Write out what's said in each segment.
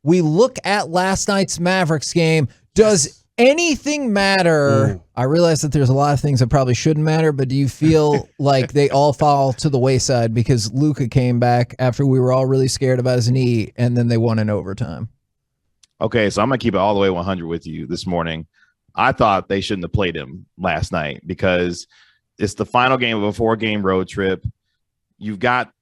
we look at last night's Mavericks game. Does anything matter? Ooh. I realize that there's a lot of things that probably shouldn't matter, but do you feel like they all fall to the wayside because Luka came back after we were all really scared about his knee, and then they won in overtime? Okay, so I'm going to keep it all the way 100 with you this morning. I thought they shouldn't have played him last night because it's the final game of a 4-game road trip. You've got,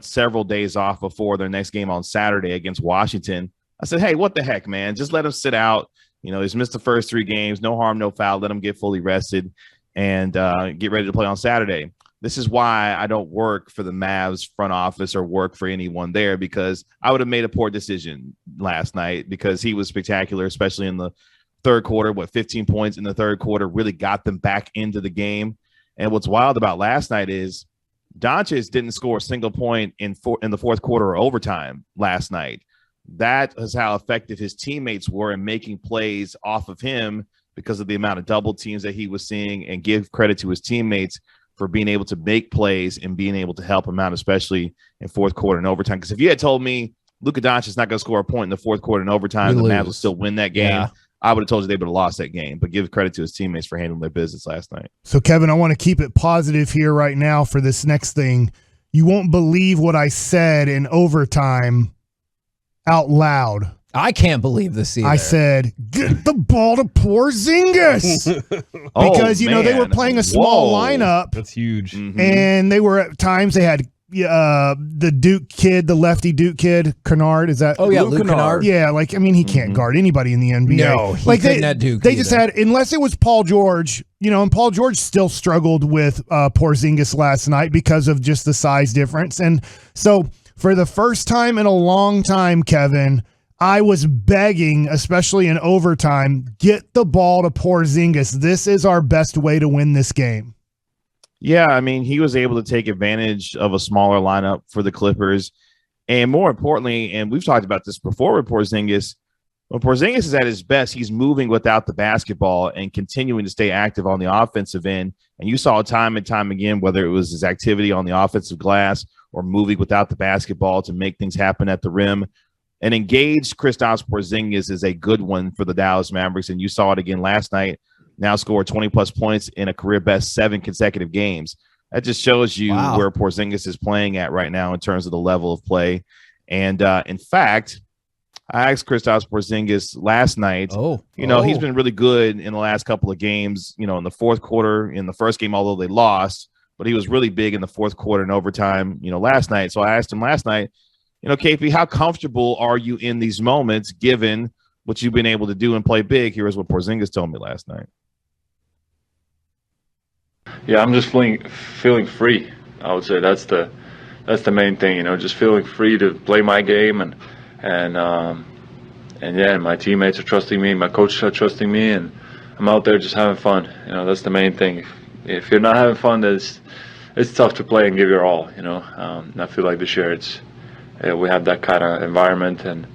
several days off before their next game on Saturday against Washington. I said, hey, what the heck, man? Just let him sit out. He's missed the first 3 games. No harm, no foul. Let him get fully rested and get ready to play on Saturday. This is why I don't work for the Mavs front office or work for anyone there, because I would have made a poor decision last night because he was spectacular, especially in the third quarter. 15 points in the third quarter really got them back into the game. And what's wild about last night is Doncic didn't score a single point in the fourth quarter or overtime last night. That is how effective his teammates were in making plays off of him because of the amount of double teams that he was seeing, and give credit to his teammates for being able to make plays and being able to help him out, especially in fourth quarter and overtime. Because if you had told me Luka Doncic is not going to score a point in the fourth quarter and overtime, the Mavs will still win that game, I would have told you they would have lost that game. But give credit to his teammates for handling their business last night. So, Kevin, I want to keep it positive here right now for this next thing. You won't believe what I said in overtime out loud. I can't believe this either. I said, get the ball to Porzingis. Because, they were playing a small lineup. That's huge. Mm-hmm. And they were at times they had the Duke kid, the lefty Duke kid, Kennard. Is that? Oh, yeah, Luke Kennard. Yeah, he can't guard anybody in the NBA. No, he couldn't at Duke They just had, unless it was Paul George, and Paul George still struggled with Porzingis last night because of just the size difference. And so for the first time in a long time, Kevin, I was begging, especially in overtime, get the ball to Porzingis. This is our best way to win this game. Yeah, he was able to take advantage of a smaller lineup for the Clippers. And more importantly, and we've talked about this before with Porzingis, when Porzingis is at his best, he's moving without the basketball and continuing to stay active on the offensive end. And you saw time and time again, whether it was his activity on the offensive glass or moving without the basketball to make things happen at the rim. An engaged Kristaps Porzingis is a good one for the Dallas Mavericks, and you saw it again last night. Now scored 20-plus points in a career-best 7 consecutive games. That just shows you where Porzingis is playing at right now in terms of the level of play. And, in fact, I asked Kristaps Porzingis last night. He's been really good in the last couple of games, in the fourth quarter, in the first game, although they lost. But he was really big in the fourth quarter and overtime, last night. So I asked him last night, KP, how comfortable are you in these moments given what you've been able to do and play big? Here's what Porzingis told me last night. Yeah, I'm just feeling free. I would say that's the main thing, just feeling free to play my game and my teammates are trusting me, my coaches are trusting me, and I'm out there just having fun. That's the main thing. If you're not having fun, it's tough to play and give your all. I feel like this year we have that kind of environment and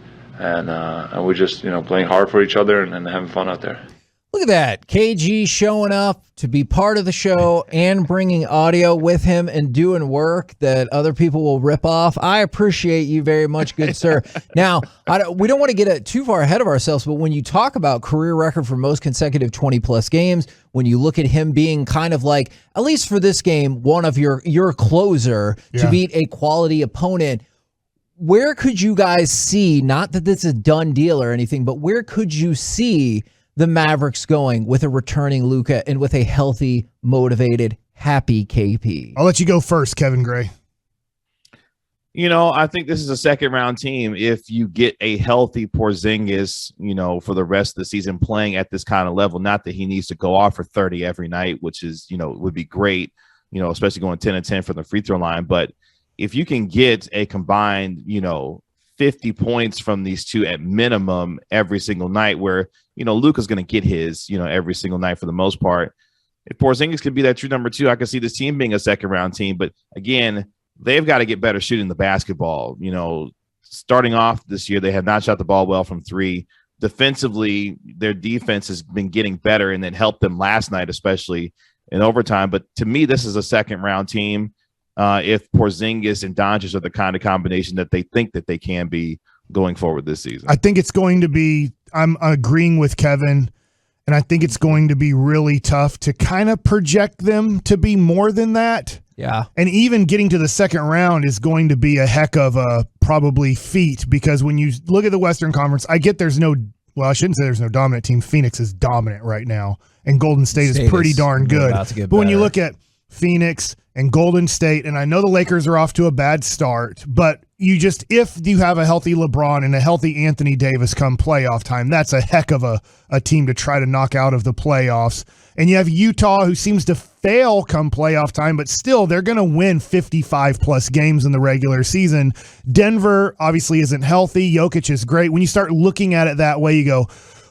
we're just playing hard for each other and having fun out there. Look at that. KG showing up to be part of the show and bringing audio with him and doing work that other people will rip off. I appreciate you very much, good sir. Now, we don't want to get too far ahead of ourselves, but when you talk about career record for most consecutive 20-plus games, when you look at him being kind of like, at least for this game, one of your closer to beat a quality opponent, where could you guys see, not that this is a done deal or anything, but where could you see the Mavericks going with a returning Luka and with a healthy, motivated, happy KP? I'll let you go first, Kevin Gray. I think this is a second-round team if you get a healthy Porzingis, for the rest of the season playing at this kind of level. Not that he needs to go off for 30 every night, which is, would be great, especially going 10 and 10 from the free throw line. But if you can get a combined, 50 points from these two at minimum every single night where, Luka's going to get his, every single night for the most part. If Porzingis can be that true number 2, I could see this team being a second-round team. But, again, they've got to get better shooting the basketball. Starting off this year, they have not shot the ball well from 3. Defensively, their defense has been getting better and then helped them last night, especially in overtime. But to me, this is a second-round team. If Porzingis and Doncic are the kind of combination that they think that they can be going forward this season. I think it's going to be, I'm agreeing with Kevin, and I think it's going to be really tough to kind of project them to be more than that. Yeah. And even getting to the second round is going to be a heck of a probably feat, because when you look at the Western Conference, I get there's no, well, I shouldn't say there's no dominant team. Phoenix is dominant right now, and Golden State is pretty darn good. But when you look at Phoenix and Golden State, and I know the Lakers are off to a bad start, but if you have a healthy LeBron and a healthy Anthony Davis come playoff time, that's a heck of a team to try to knock out of the playoffs. And you have Utah, who seems to fail come playoff time, but still they're going to win 55-plus games in the regular season. Denver obviously isn't healthy. Jokic is great. When you start looking at it that way, you go,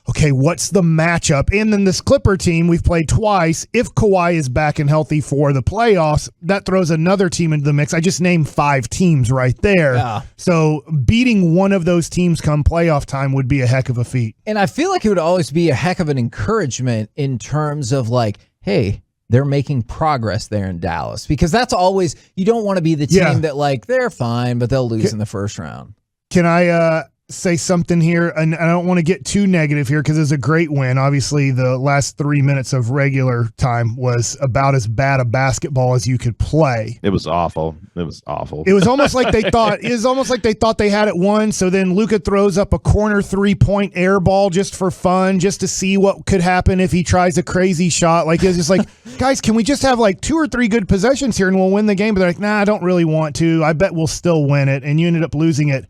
okay, what's the matchup? And then this Clipper team we've played twice. If Kawhi is back and healthy for the playoffs, that throws another team into the mix. I just named 5 teams right there. Yeah. So beating one of those teams come playoff time would be a heck of a feat. And I feel like it would always be a heck of an encouragement in terms of like, hey, they're making progress there in Dallas, because that's always, you don't want to be the team that like, they're fine, but they'll lose in the first round. Can I say something here? And I don't want to get too negative here, because it's a great win. Obviously, the last 3 minutes of regular time was about as bad a basketball as you could play. It was awful. It was awful. It was almost like they thought they had it won. So then Luka throws up a corner 3-point air ball just for fun, just to see what could happen if he tries a crazy shot. Like, it's just like, guys, can we just have like 2 or 3 good possessions here and we'll win the game? But they're like, nah, I don't really want to. I bet we'll still win it. And you ended up losing it.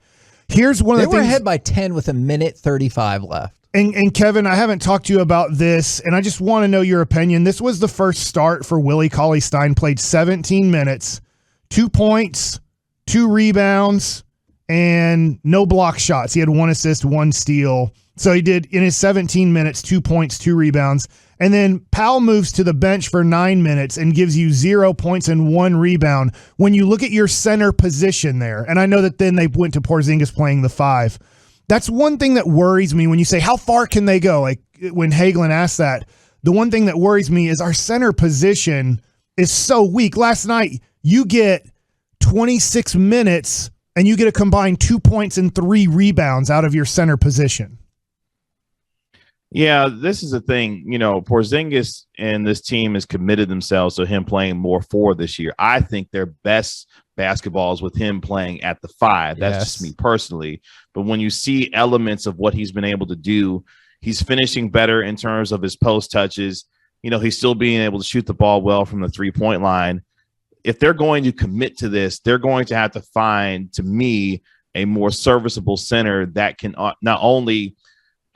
Here's one of the things. They were ahead by 10 with 1:35 left. And Kevin, I haven't talked to you about this, and I just want to know your opinion. This was the first start for Willie Cauley-Stein. Played 17 minutes, 2 points, 2 rebounds, and no block shots. He had 1 assist, 1 steal. So he did, in his 17 minutes, 2 points, 2 rebounds. And then Powell moves to the bench for 9 minutes and gives you 0 points and 1 rebound. When you look at your center position there, and I know that then they went to Porzingis playing the 5. That's one thing that worries me when you say, how far can they go? Like when Hagelin asked that, the one thing that worries me is our center position is so weak. Last night, you get 26 minutes and you get a combined 2 points and 3 rebounds out of your center position. Yeah, this is the thing. You know, Porzingis and this team has committed themselves to him playing more 4 this year. I think their best basketball is with him playing at the 5. That's just me personally. But when you see elements of what he's been able to do, he's finishing better in terms of his post touches. You know, he's still being able to shoot the ball well from the 3-point line. If they're going to commit to this, they're going to have to find, to me, a more serviceable center that can not only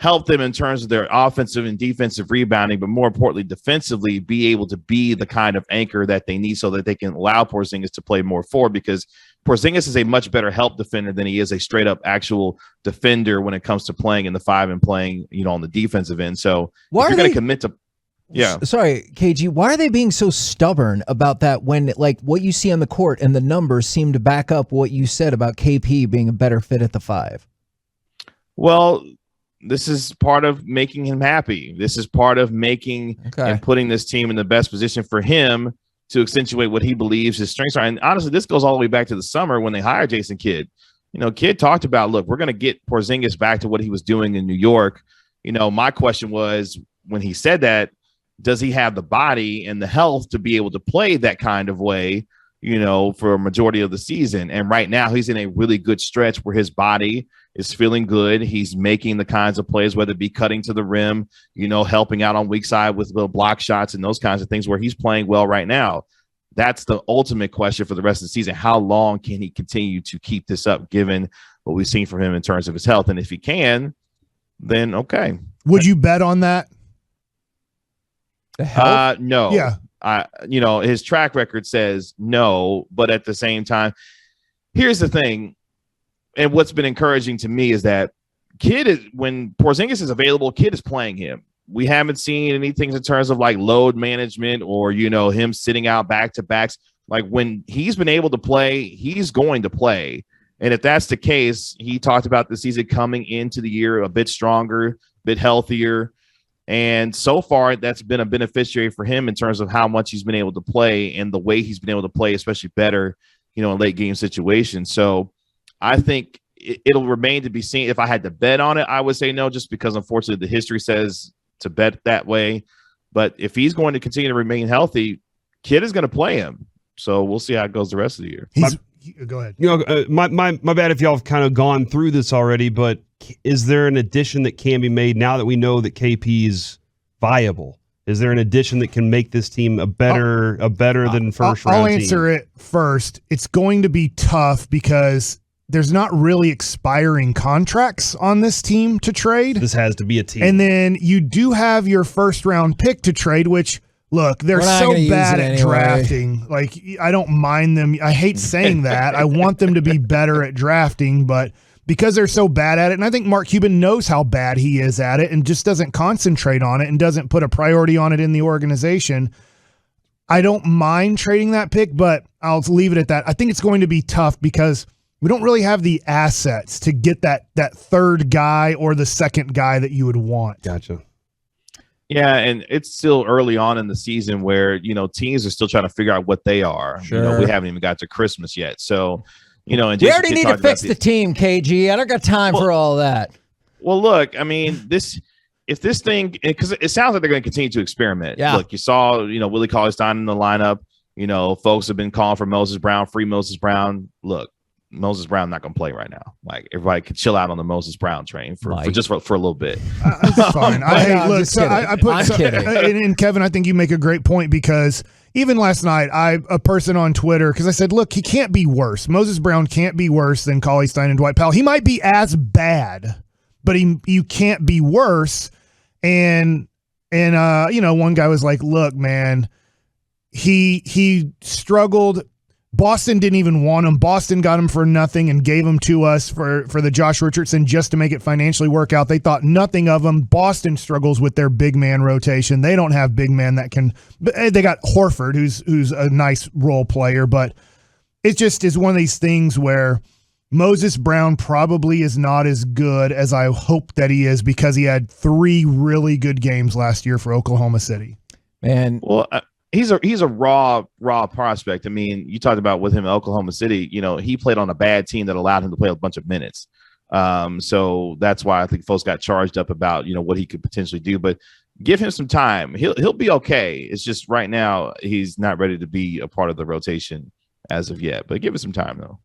help them in terms of their offensive and defensive rebounding, but more importantly, defensively, be able to be the kind of anchor that they need so that they can allow Porzingis to play more 4, because Porzingis is a much better help defender than he is a straight up actual defender when it comes to playing in the 5 and playing, you know, on the defensive end. So if you're going to commit to, sorry, KG, why are they being so stubborn about that when like what you see on the court and the numbers seem to back up what you said about KP being a better fit at the 5? Well, this is part of making him happy. This is part of making and putting this team in the best position for him to accentuate what he believes his strengths are. And honestly, this goes all the way back to the summer when they hired Jason Kidd. You know, Kidd talked about, look, we're going to get Porzingis back to what he was doing in New York. You know, my question was, when he said that, does he have the body and the health to be able to play that kind of way, you know, for a majority of the season? And right now he's in a really good stretch where his body is feeling good. He's making the kinds of plays, whether it be cutting to the rim, you know, helping out on weak side with little block shots and those kinds of things, where he's playing well right now. That's the ultimate question for the rest of the season. How long can he continue to keep this up, given what we've seen from him in terms of his health? And if he can, then okay. Would you bet on that? No. Yeah. You know, his track record says no, but at the same time, here's the thing. And what's been encouraging to me is that when Porzingis is available, Kidd is playing him. We haven't seen anything in terms of like load management or, you know, him sitting out back-to-backs. Like when he's been able to play, he's going to play. And if that's the case, he talked about the season coming into the year a bit stronger, a bit healthier. And so far, that's been a beneficiary for him in terms of how much he's been able to play and the way he's been able to play, especially better, you know, in late game situations. So I think it'll remain to be seen. If I had to bet on it, I would say no, just because unfortunately the history says to bet that way. But if he's going to continue to remain healthy, Kid is going to play him. So we'll see how it goes the rest of the year. Go ahead. My bad if y'all have kind of gone through this already, but is there an addition that can be made now that we know that KP is viable? Is there an addition that can make this team a better than first round I'll team? answer it first. It's going to be tough because there's not really expiring contracts on this team to trade. This has to be a team. And then you do have your first round pick to trade, which look, they're so bad at drafting. Like, I don't mind them. I hate saying that. I want them to be better at drafting, but because they're so bad at it, and I think Mark Cuban knows how bad he is at it and just doesn't concentrate on it and doesn't put a priority on it in the organization, I don't mind trading that pick, but I'll leave it at that. I think it's going to be tough because we don't really have the assets to get that third guy or the second guy that you would want. Gotcha. Yeah, and it's still early on in the season where, teams are still trying to figure out what they are. Sure. We haven't even got to Christmas yet. So, and we already need to fix the team, KG. I don't got time for all that. Well, look, I mean, if this thing, because it sounds like they're going to continue to experiment. Yeah. Look, you saw, Willie Cauley-Stein in the lineup. Folks have been calling for Moses Brown, free Moses Brown. Look, Moses Brown not going to play right now. Like, everybody could chill out on the Moses Brown train for a little bit. It's fine. I'm kidding. And Kevin, I think you make a great point because even last night, a person on Twitter, because I said, look, he can't be worse. Moses Brown can't be worse than Cauley-Stein and Dwight Powell. He might be as bad, but you can't be worse. And one guy was like, look, man, he struggled. Boston didn't even want him. Boston got him for nothing and gave him to us for the Josh Richardson just to make it financially work out. They thought nothing of him. Boston struggles with their big man rotation. They don't have big man that can. They got Horford, who's a nice role player, but it just is one of these things where Moses Brown probably is not as good as I hope that he is because he had 3 really good games last year for Oklahoma City. Man, well. He's a raw prospect. I mean, you talked about with him in Oklahoma City, he played on a bad team that allowed him to play a bunch of minutes. So that's why I think folks got charged up about, what he could potentially do, but give him some time. He'll be okay. It's just right now he's not ready to be a part of the rotation as of yet, but give it some time though.